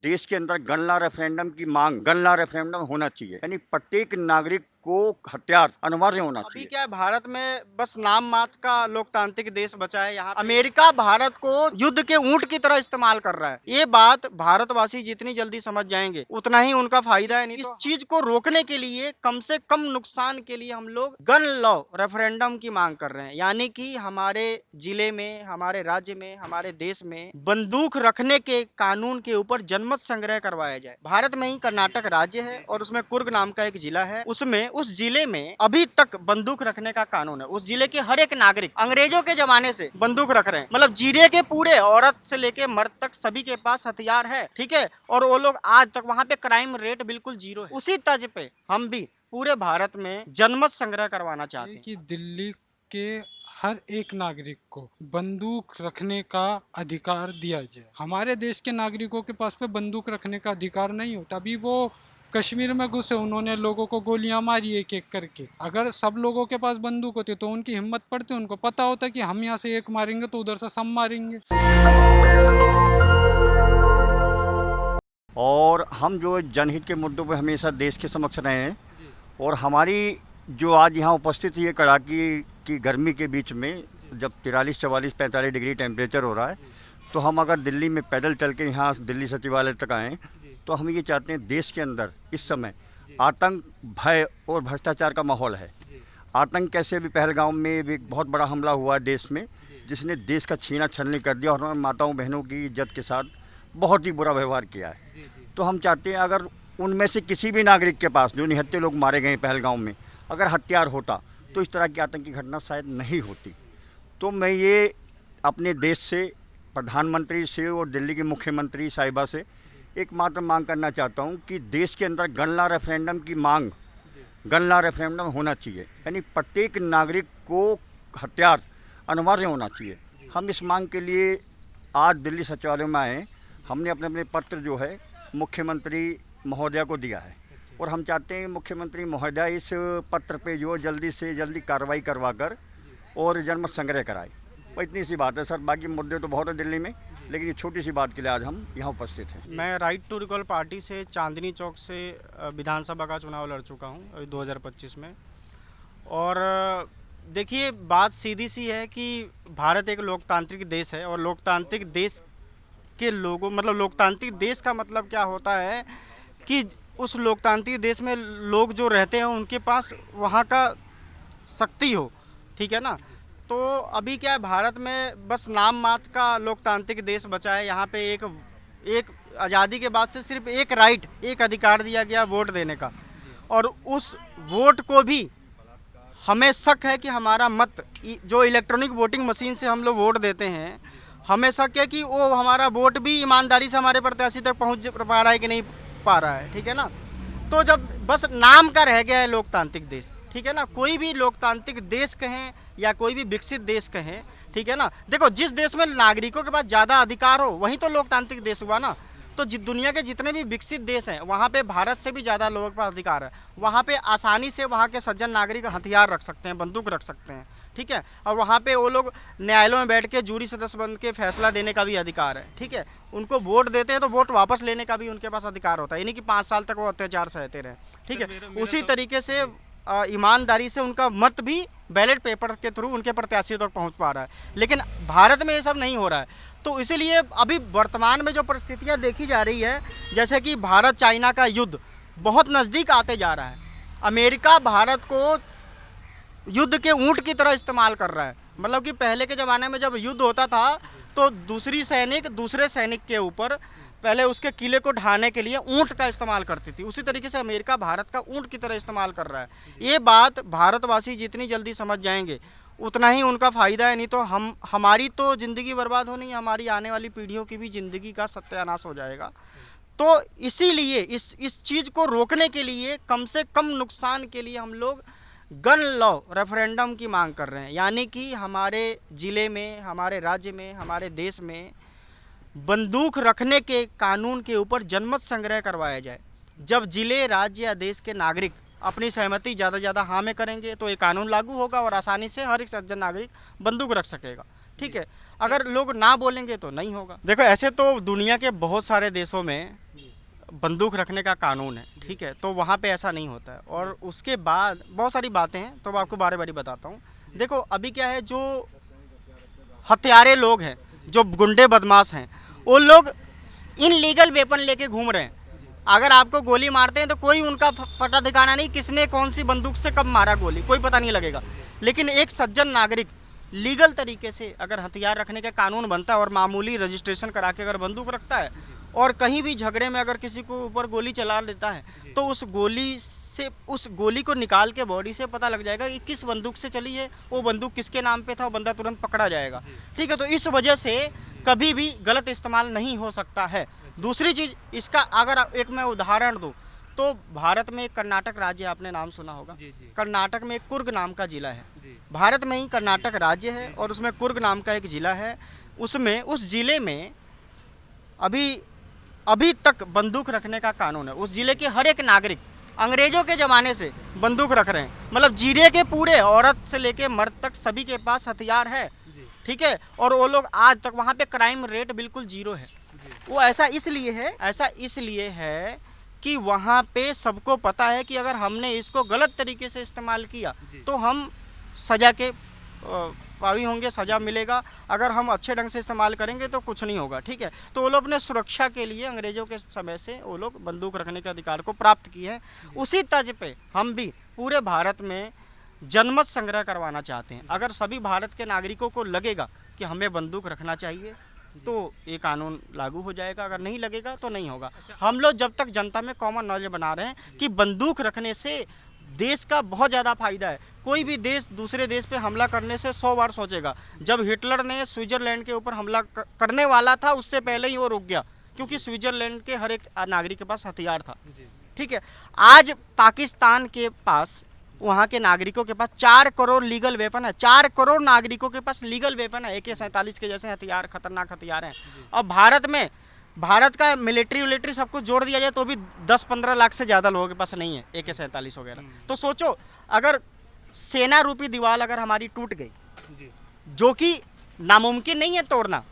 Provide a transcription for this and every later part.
देश के अंदर गणना रेफरेंडम होना चाहिए, यानी प्रत्येक नागरिक को हथियार अनिवार्य होना अभी चाहिए। क्या है, भारत में बस नाम मात्र का लोकतांत्रिक देश बचा है। यहाँ अमेरिका भारत को युद्ध के ऊंट की तरह इस्तेमाल कर रहा है। ये बात भारतवासी जितनी जल्दी समझ जाएंगे उतना ही उनका फायदा है। नहीं इस चीज को रोकने के लिए, कम से कम नुकसान के लिए हम लोग गन लॉ रेफरेंडम की मांग कर रहे हैं, यानी कि हमारे जिले में, हमारे राज्य में, हमारे देश में बंदूक रखने के कानून के ऊपर जनमत संग्रह करवाया जाए। भारत में ही कर्नाटक राज्य है और उसमें कुर्ग नाम का एक जिला है। उसमें उस जिले में अभी तक बंदूक रखने का कानून है। उस जिले के हर एक नागरिक अंग्रेजों के जमाने से बंदूक रख रहे हैं। मतलब जिले के पूरे, औरत से लेके मर्द तक, सभी के पास हथियार है। ठीक है, और वो लोग आज तक, वहाँ पे क्राइम रेट बिल्कुल जीरो है। उसी तर्ज पे हम भी पूरे भारत में जनमत संग्रह करवाना चाहते हैं कि दिल्ली के हर एक नागरिक को बंदूक रखने का अधिकार दिया जाए। हमारे देश के नागरिकों के पास पे बंदूक रखने का अधिकार नहीं होता। अभी वो कश्मीर में घुसे, उन्होंने लोगों को गोलियां मारी एक एक करके। अगर सब लोगों के पास बंदूक होती तो उनकी हिम्मत पड़ती, उनको पता होता कि हम यहाँ से एक मारेंगे तो उधर से सब मारेंगे। और हम जो जनहित के मुद्दों पर हमेशा देश के समक्ष रहे हैं, और हमारी जो आज यहाँ उपस्थित ये कड़ाकी की गर्मी के बीच में, जब 43, 44, 45 डिग्री टेम्परेचर हो रहा है, तो हम अगर दिल्ली में पैदल चल के यहाँ दिल्ली सचिवालय तक आएँ, तो हम ये चाहते हैं, देश के अंदर इस समय आतंक, भय और भ्रष्टाचार का माहौल है। आतंक कैसे, भी पहलगाम में भी एक बहुत बड़ा हमला हुआ है देश में, जिसने देश का छीना छलनी कर दिया और माताओं बहनों की इज्जत के साथ बहुत ही बुरा व्यवहार किया है। तो हम चाहते हैं, अगर उनमें से किसी भी नागरिक के पास, जो निहत्थे लोग मारे गए पहलगाम में, अगर हथियार होता तो इस तरह की आतंकी घटना शायद नहीं होती। तो मैं ये अपने देश से, प्रधानमंत्री से और दिल्ली की मुख्यमंत्री साहिबा से एकमात्र मांग करना चाहता हूँ कि देश के अंदर गणना रेफरेंडम होना चाहिए, यानी प्रत्येक नागरिक को हथियार अनिवार्य होना चाहिए। हम इस मांग के लिए आज दिल्ली सचिवालय में आए। हमने अपने अपने पत्र जो है मुख्यमंत्री महोदया को दिया है, और हम चाहते हैं मुख्यमंत्री महोदया इस पत्र पे जो जल्दी से जल्दी कार्रवाई करवा कर और जनमत संग्रह कराए। वो इतनी सी बात है सर, बाकी मुद्दे तो बहुत है दिल्ली में, लेकिन ये छोटी सी बात के लिए आज हम यहाँ उपस्थित हैं। मैं राइट टू रिकॉल पार्टी से चांदनी चौक से विधानसभा का चुनाव लड़ चुका हूँ 2025 में। और देखिए, बात सीधी सी है कि भारत एक लोकतांत्रिक देश है, और लोकतांत्रिक देश के लोगों, मतलब लोकतांत्रिक देश का मतलब क्या होता है कि उस लोकतांत्रिक देश में लोग जो रहते हैं उनके पास वहाँ का शक्ति हो। ठीक है ना। तो अभी क्या है, भारत में बस नाम मात्र का लोकतांत्रिक देश बचा है। यहाँ पे एक आज़ादी के बाद से सिर्फ एक राइट, एक अधिकार दिया गया वोट देने का, और उस वोट को भी हमें शक है कि हमारा मत, जो इलेक्ट्रॉनिक वोटिंग मशीन से हम लोग वोट देते हैं, हमें शक है कि वो हमारा वोट भी ईमानदारी से हमारे प्रत्याशी तक पहुँच पा रहा है कि नहीं पा रहा है। ठीक है ना। तो जब बस नाम का रह गया है लोकतांत्रिक देश, ठीक है ना, कोई भी लोकतांत्रिक देश कहें या कोई भी विकसित देश कहें, ठीक है ना, देखो जिस देश में नागरिकों के पास ज़्यादा अधिकार हो वहीं तो लोकतांत्रिक देश हुआ ना। तो दुनिया के जितने भी विकसित देश हैं वहाँ पे भारत से भी ज़्यादा लोगों के पास अधिकार है। वहाँ पे आसानी से वहाँ के सज्जन नागरिक हथियार रख सकते हैं, बंदूक रख सकते हैं। ठीक है, और वहाँ पे वो लोग न्यायालयों में बैठ के जूरी सदस्य बन के फैसला देने का भी अधिकार है। ठीक है, उनको वोट देते हैं तो वोट वापस लेने का भी उनके पास अधिकार होता है, यानी कि 5 साल तक वो अत्याचार सहते रहे। ठीक है, उसी तरीके से ईमानदारी से उनका मत भी बैलेट पेपर के थ्रू उनके प्रत्याशियों तक पहुँच पा रहा है। लेकिन भारत में ये सब नहीं हो रहा है। तो इसीलिए अभी वर्तमान में जो परिस्थितियाँ देखी जा रही है, जैसे कि भारत चाइना का युद्ध बहुत नज़दीक आते जा रहा है। अमेरिका भारत को युद्ध के ऊंट की तरह इस्तेमाल कर रहा है। मतलब कि पहले के ज़माने में जब युद्ध होता था तो दूसरी सैनिक दूसरे सैनिक के ऊपर पहले उसके किले को ढाने के लिए ऊंट का इस्तेमाल करती थी। उसी तरीके से अमेरिका भारत का ऊंट की तरह इस्तेमाल कर रहा है। ये बात भारतवासी जितनी जल्दी समझ जाएंगे उतना ही उनका फ़ायदा है। नहीं तो हमारी तो ज़िंदगी बर्बाद होनी है, हमारी आने वाली पीढ़ियों की भी ज़िंदगी का सत्यानाश हो जाएगा। तो इसीलिए इस चीज़ को रोकने के लिए, कम से कम नुकसान के लिए हम लोग गन लॉ रेफरेंडम की मांग कर रहे हैं, यानी कि हमारे ज़िले में, हमारे राज्य में, हमारे देश में बंदूक रखने के कानून के ऊपर जनमत संग्रह करवाया जाए। जब ज़िले, राज्य या देश के नागरिक अपनी सहमति ज़्यादा से ज़्यादा हाँ में करेंगे तो ये कानून लागू होगा और आसानी से हर एक सज्जन नागरिक बंदूक रख सकेगा। ठीक है, अगर लोग ना बोलेंगे तो नहीं होगा। देखो ऐसे तो दुनिया के बहुत सारे देशों में बंदूक रखने का कानून है, ठीक है, तो वहाँ पे ऐसा नहीं होता है। और उसके बाद बहुत सारी बातें हैं, तो मैं आपको बारी बारी बताता हूँ। देखो अभी क्या है, जो हत्यारे लोग हैं, जो गुंडे बदमाश हैं, वो लोग इनलीगल वेपन लेके घूम रहे हैं। अगर आपको गोली मारते हैं तो कोई उनका पता ठिकाना नहीं, किसने कौन सी बंदूक से कब मारा गोली, कोई पता नहीं लगेगा। लेकिन एक सज्जन नागरिक लीगल तरीके से अगर हथियार रखने का कानून बनता है और मामूली रजिस्ट्रेशन करा के अगर बंदूक रखता है और कहीं भी झगड़े में अगर किसी को ऊपर गोली चला देता है, तो उस गोली को निकाल के बॉडी से पता लग जाएगा कि किस बंदूक से चली है, वो बंदूक किसके नाम पे था, वो बंदा तुरंत पकड़ा जाएगा, ठीक है। तो इस वजह से कभी भी गलत इस्तेमाल नहीं हो सकता है। दूसरी चीज़, इसका अगर एक मैं उदाहरण दूँ तो भारत में एक कर्नाटक राज्य, आपने नाम सुना होगा, कर्नाटक में एक कुर्ग नाम का जिला है। भारत में ही कर्नाटक राज्य है और उसमें कुर्ग नाम का एक ज़िला है। उसमें उस ज़िले में अभी तक बंदूक रखने का कानून है। उस ज़िले के हर एक नागरिक अंग्रेज़ों के ज़माने से बंदूक रख रहे हैं, मतलब जिले के पूरे, औरत से लेके मर्द तक सभी के पास हथियार है, ठीक है। और वो लोग आज तक, वहाँ पे क्राइम रेट बिल्कुल 0 है। वो ऐसा इसलिए है कि वहाँ पे सबको पता है कि अगर हमने इसको गलत तरीके से इस्तेमाल किया तो हम सज़ा के पावी होंगे, सज़ा मिलेगा। अगर हम अच्छे ढंग से इस्तेमाल करेंगे तो कुछ नहीं होगा, ठीक है। तो वो लोग अपने सुरक्षा के लिए अंग्रेज़ों के समय से वो लोग बंदूक रखने के अधिकार को प्राप्त किए हैं। उसी तर्ज पे हम भी पूरे भारत में जनमत संग्रह करवाना चाहते हैं। अगर सभी भारत के नागरिकों को लगेगा कि हमें बंदूक रखना चाहिए तो ये कानून लागू हो जाएगा, अगर नहीं लगेगा तो नहीं होगा। हम लोग जब तक जनता में कॉमन नॉलेज बना रहे हैं कि बंदूक रखने से देश का बहुत ज़्यादा फायदा है। कोई भी देश दूसरे देश पे हमला करने से 100 बार सोचेगा। जब हिटलर ने स्विट्ज़रलैंड के ऊपर हमला करने वाला था, उससे पहले ही वो रुक गया, क्योंकि स्विट्ज़रलैंड के हर एक नागरिक के पास हथियार था, ठीक है। आज पाकिस्तान के पास, वहाँ के नागरिकों के पास 4 करोड़ लीगल वेपन है। 4 करोड़ नागरिकों के पास लीगल वेपन है, AK-47 के जैसे हथियार, खतरनाक हथियार हैं। और भारत का मिलिट्री सब कुछ जोड़ दिया जाए तो भी 10-15 लाख से ज़्यादा लोगों के पास नहीं है AK-47 वगैरह। तो सोचो, अगर सेना रूपी दीवार अगर हमारी टूट गई, जो कि नामुमकिन नहीं है तोड़ना,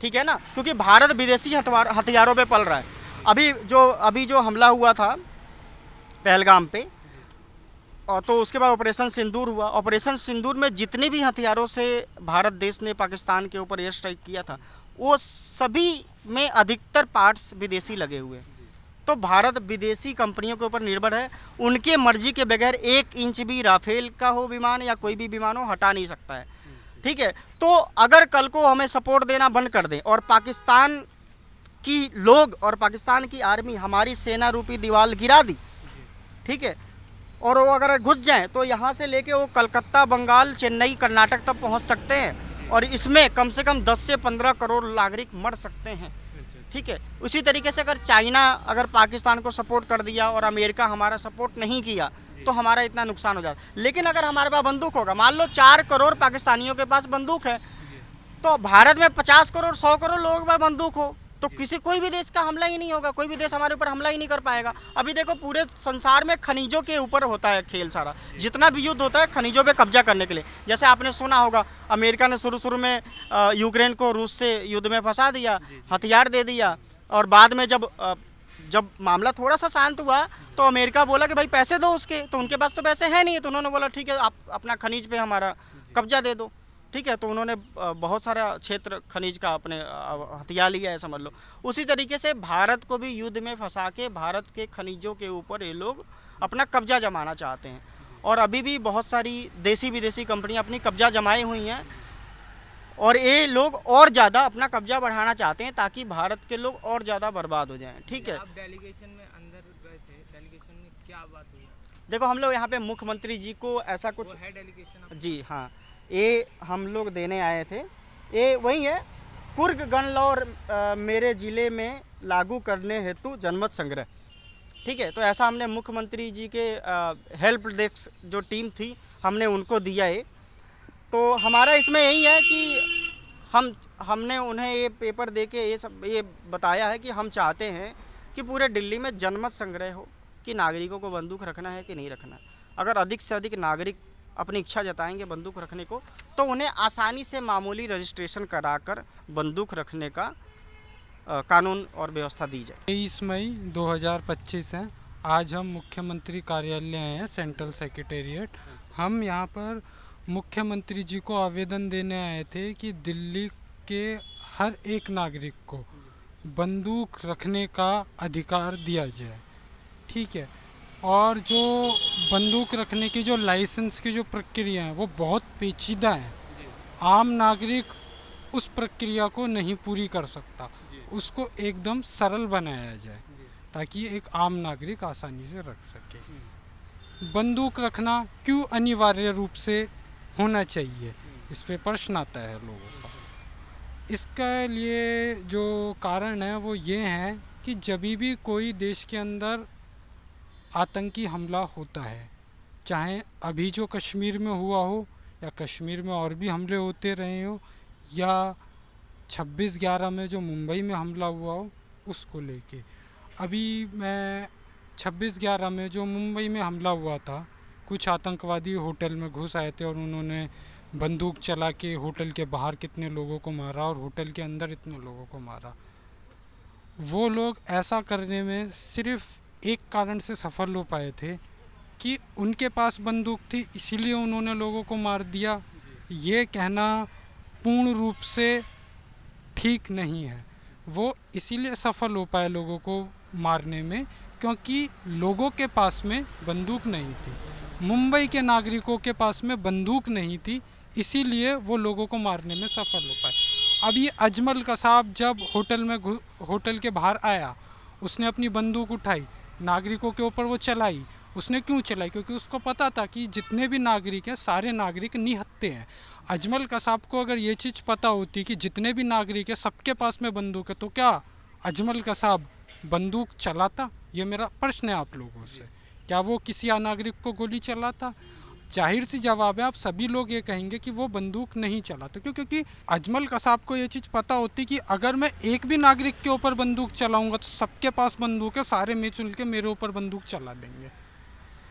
ठीक है ना, क्योंकि भारत विदेशी हथियारों पे पल रहा है। अभी जो हमला हुआ था पहलगाम पे, और तो उसके बाद ऑपरेशन सिंदूर हुआ। ऑपरेशन सिंदूर में जितने भी हथियारों से भारत देश ने पाकिस्तान के ऊपर एयर स्ट्राइक किया था, वो सभी में अधिकतर पार्ट्स विदेशी लगे हुए। तो भारत विदेशी कंपनियों के ऊपर निर्भर है। उनके मर्जी के बगैर 1 इंच भी राफेल का हो विमान या कोई भी विमान हो, हटा नहीं सकता है, ठीक है। तो अगर कल को हमें सपोर्ट देना बंद कर दें और पाकिस्तान की लोग और पाकिस्तान की आर्मी हमारी सेना रूपी दीवार गिरा दी, ठीक है, और वो अगर घुस जाएं तो यहाँ से लेके वो कलकत्ता, बंगाल, चेन्नई, कर्नाटक तक पहुँच सकते हैं, और इसमें कम से कम 10 से 15 करोड़ नागरिक मर सकते हैं, ठीक है। उसी तरीके से अगर चाइना अगर पाकिस्तान को सपोर्ट कर दिया और अमेरिका हमारा सपोर्ट नहीं किया तो हमारा इतना नुकसान हो जाता। लेकिन अगर हमारे पास बंदूक होगा, मान लो 4 करोड़ पाकिस्तानियों के पास बंदूक है, तो भारत में 50 करोड़ 100 करोड़ लोगों के पास बंदूक हो तो कोई भी देश का हमला ही नहीं होगा, कोई भी देश हमारे ऊपर हमला ही नहीं कर पाएगा। अभी देखो पूरे संसार में खनिजों के ऊपर होता है खेल सारा, जितना भी युद्ध होता है खनिजों पे कब्जा करने के लिए। जैसे आपने सुना होगा, अमेरिका ने शुरू में यूक्रेन को रूस से युद्ध में फंसा दिया, हथियार दे दिया, और बाद में जब मामला थोड़ा सा शांत हुआ तो अमेरिका बोला कि भाई पैसे दो उसके, तो उनके पास तो पैसे हैं नहीं, तो उन्होंने बोला ठीक है आप अपना खनिज पे हमारा कब्जा दे दो, ठीक है। तो उन्होंने बहुत सारा क्षेत्र खनिज का अपने हथियार लिया है, समझ लो। उसी तरीके से भारत को भी युद्ध में फंसा के भारत के खनिजों के ऊपर ये लोग अपना कब्जा जमाना चाहते हैं। और अभी भी बहुत सारी देसी विदेशी कंपनियां अपनी कब्जा जमाई हुई हैं, और ये लोग और ज़्यादा अपना कब्जा बढ़ाना चाहते हैं ताकि भारत के लोग और ज़्यादा बर्बाद हो जाएं, ठीक है। आप डेलीगेशन में अंदर गए थे, डेलीगेशन में क्या बात हुई? देखो हम लोग यहाँ पे मुख्यमंत्री जी को ऐसा कुछ है डेलीगेशन, जी हाँ, ये हम लोग देने आए थे। ये वही है, कुर्ग गण लॉ मेरे ज़िले में लागू करने हेतु जनमत संग्रह, ठीक है। तो ऐसा हमने मुख्यमंत्री जी के हेल्प डेस्क जो टीम थी हमने उनको दिया है। तो हमारा इसमें यही है कि हमने उन्हें ये पेपर दे के ये बताया है कि हम चाहते हैं कि पूरे दिल्ली में जनमत संग्रह हो कि नागरिकों को बंदूक रखना है कि नहीं रखना है। अगर अधिक से अधिक नागरिक अपनी इच्छा जताएंगे बंदूक रखने को, तो उन्हें आसानी से मामूली रजिस्ट्रेशन कराकर बंदूक रखने का कानून और व्यवस्था दी जाए। 23 मई 2025 है। आज हम मुख्यमंत्री कार्यालय आए हैं, सेंट्रल सेक्रेटेरिएट। हम यहाँ पर मुख्यमंत्री जी को आवेदन देने आए थे कि दिल्ली के हर एक नागरिक को बंदूक रखने का अधिकार दिया जाए, ठीक है। और जो बंदूक रखने की जो लाइसेंस की जो प्रक्रिया है वो बहुत पेचीदा है। आम नागरिक उस प्रक्रिया को नहीं पूरी कर सकता, उसको एकदम सरल बनाया जाए ताकि एक आम नागरिक आसानी से रख सके। बंदूक रखना क्यों अनिवार्य रूप से होना चाहिए, इस पे प्रश्न आता है लोगों का। इसका लिए जो कारण है वो ये है कि जब भी कोई देश के अंदर आतंकी हमला होता है, चाहे अभी जो कश्मीर में हुआ हो या कश्मीर में और भी हमले होते रहे हो, या 26/11 में जो मुंबई में हमला हुआ हो उसको लेके। अभी मैं 26/11 में जो मुंबई में हमला हुआ था, कुछ आतंकवादी होटल में घुस आए थे और उन्होंने बंदूक चला के होटल के बाहर कितने लोगों को मारा और होटल के अंदर इतने लोगों को मारा। वो लोग ऐसा करने में सिर्फ एक कारण से सफल हो पाए थे कि उनके पास बंदूक थी, इसीलिए उन्होंने लोगों को मार दिया। ये कहना पूर्ण रूप से ठीक नहीं है। वो इसीलिए सफल हो पाए लोगों को मारने में क्योंकि लोगों के पास में बंदूक नहीं थी। मुंबई के नागरिकों के पास में बंदूक नहीं थी, इसीलिए वो लोगों को मारने में सफल हो पाए। अब ये अजमल कसाब जब होटल के बाहर आया, उसने अपनी बंदूक उठाई, नागरिकों के ऊपर वो चलाई। उसने क्यों चलाई? क्योंकि उसको पता था कि जितने भी नागरिक हैं सारे नागरिक निहत्थे हैं। अजमल कसाब को अगर ये चीज़ पता होती कि जितने भी नागरिक हैं सबके पास में बंदूक है, तो क्या अजमल कसाब बंदूक चलाता? ये मेरा प्रश्न है आप लोगों से। क्या वो किसी नागरिक को गोली चलाता? जाहिर सी जवाब है, आप सभी लोग ये कहेंगे कि वो बंदूक नहीं चलाता। क्यों? क्योंकि अजमल कसाब को ये चीज़ पता होती कि अगर मैं एक भी नागरिक के ऊपर बंदूक चलाऊंगा तो सबके पास बंदूक है, सारे मिलजुल के मेरे ऊपर बंदूक चला देंगे,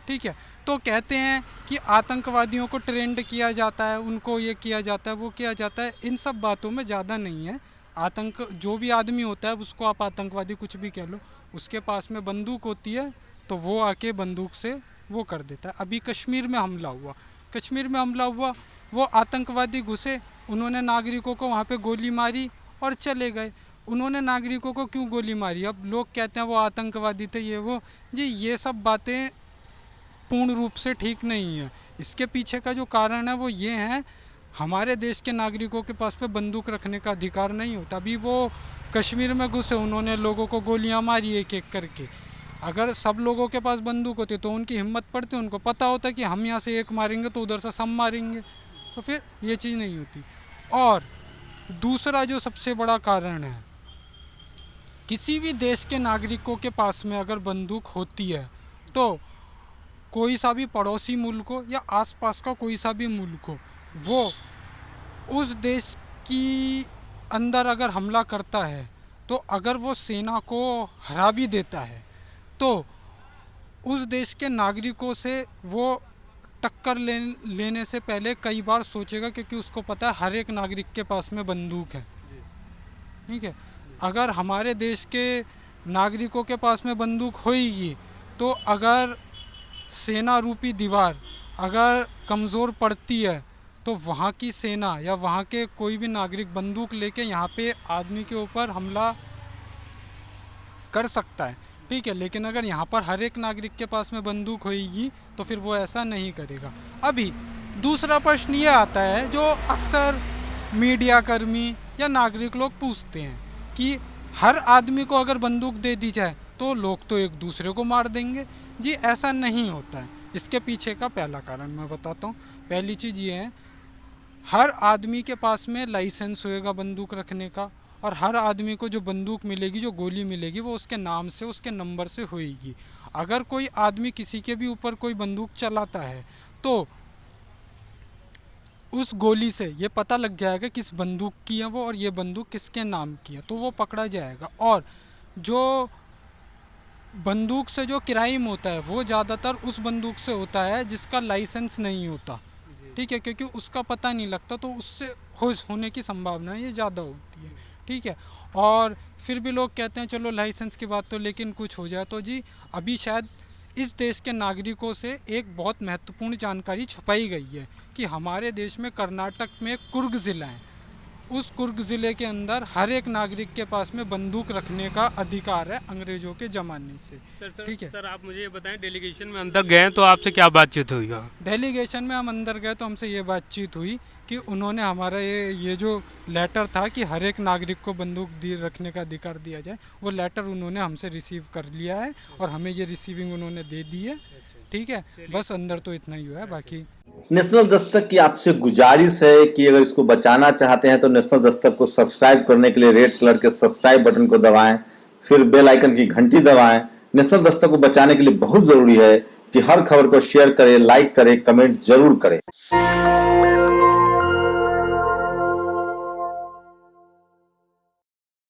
ठीक है। तो कहते हैं कि आतंकवादियों को ट्रेंड किया जाता है, उनको ये किया जाता है, वो किया जाता है। इन सब बातों में ज़्यादा नहीं है। आतंक जो भी आदमी होता है उसको आप आतंकवादी कुछ भी कह लो, उसके पास में बंदूक होती है तो वो आके बंदूक से वो कर देता है। अभी कश्मीर में हमला हुआ, वो आतंकवादी घुसे, उन्होंने नागरिकों को वहाँ पे गोली मारी और चले गए। उन्होंने नागरिकों को क्यों गोली मारी? अब लोग कहते हैं वो आतंकवादी थे, ये वो। जी, ये सब बातें पूर्ण रूप से ठीक नहीं है। इसके पीछे का जो कारण है वो ये है, हमारे देश के नागरिकों के पास पे बंदूक रखने का अधिकार नहीं होता। अभी वो कश्मीर में घुसे, उन्होंने लोगों को गोलियां मारी एक एक करके। अगर सब लोगों के पास बंदूक होती तो उनकी हिम्मत पड़ती, उनको पता होता कि हम यहाँ से एक मारेंगे तो उधर से सब मारेंगे, तो फिर ये चीज़ नहीं होती। और दूसरा जो सबसे बड़ा कारण है, किसी भी देश के नागरिकों के पास में अगर बंदूक होती है तो कोई सा भी पड़ोसी मुल्क हो या आसपास का कोई सा भी मुल्क हो, वो उस देश की अंदर अगर हमला करता है तो अगर वो सेना को हरा भी देता है तो उस देश के नागरिकों से वो टक्कर लेने से पहले कई बार सोचेगा, क्योंकि उसको पता है हर एक नागरिक के पास में बंदूक है, ठीक है। अगर हमारे देश के नागरिकों के पास में बंदूक होगी तो अगर सेना रूपी दीवार अगर कमज़ोर पड़ती है तो वहाँ की सेना या वहाँ के कोई भी नागरिक बंदूक लेके यहाँ पे आदमी के ऊपर हमला कर सकता है, ठीक है। लेकिन अगर यहाँ पर हर एक नागरिक के पास में बंदूक होगी तो फिर वो ऐसा नहीं करेगा। अभी दूसरा प्रश्न ये आता है जो अक्सर मीडिया कर्मी या नागरिक लोग पूछते हैं कि हर आदमी को अगर बंदूक दे दी जाए तो लोग तो एक दूसरे को मार देंगे। जी, ऐसा नहीं होता है। इसके पीछे का पहला कारण मैं बताता हूँ। पहली चीज़ ये है, हर आदमी के पास में लाइसेंस होएगा बंदूक रखने का, और हर आदमी को जो बंदूक मिलेगी, जो गोली मिलेगी, वो उसके नाम से, उसके नंबर से होएगी। अगर कोई आदमी किसी के भी ऊपर कोई बंदूक चलाता है तो उस गोली से ये पता लग जाएगा किस बंदूक की है वो और ये बंदूक किसके नाम की है, तो वो पकड़ा जाएगा। और जो बंदूक से जो क्राइम होता है वो ज़्यादातर उस बंदूक से होता है जिसका लाइसेंस नहीं होता, ठीक है, क्योंकि उसका पता नहीं लगता तो उससे होने की संभावना ये ज़्यादा होती है, ठीक है। और फिर भी लोग कहते हैं चलो लाइसेंस की बात तो लेकिन कुछ हो जाए, तो जी अभी शायद इस देश के नागरिकों से एक बहुत महत्वपूर्ण जानकारी छुपाई गई है कि हमारे देश में कर्नाटक में कुर्ग ज़िला है, उस कुर्ग ज़िले के अंदर हर एक नागरिक के पास में बंदूक रखने का अधिकार है अंग्रेज़ों के ज़माने से। ठीक है सर आप मुझे ये बताएं, डेलीगेशन में अंदर गए तो आपसे क्या बातचीत हुई वहाँ? डेलीगेशन में हम अंदर गए तो हमसे ये बातचीत हुई कि उन्होंने हमारा ये जो लेटर था कि हर एक नागरिक को बंदूक रखने का अधिकार दिया जाए, वो लेटर उन्होंने हमसे रिसीव कर लिया है और हमें ये रिसीविंग उन्होंने दे दी है, ठीक है। बस अंदर तो इतना ही हुआ है, बाकी नेशनल दस्तक की आपसे गुजारिश है कि अगर इसको बचाना चाहते हैं तो नेशनल दस्तक को सब्सक्राइब करने के लिए रेड कलर के सब्सक्राइब बटन को दबाएं, फिर बेल आइकन की घंटी दबाएं। नेशनल दस्तक को बचाने के लिए बहुत जरूरी है कि हर खबर को शेयर करें, लाइक करें, कमेंट जरूर करें।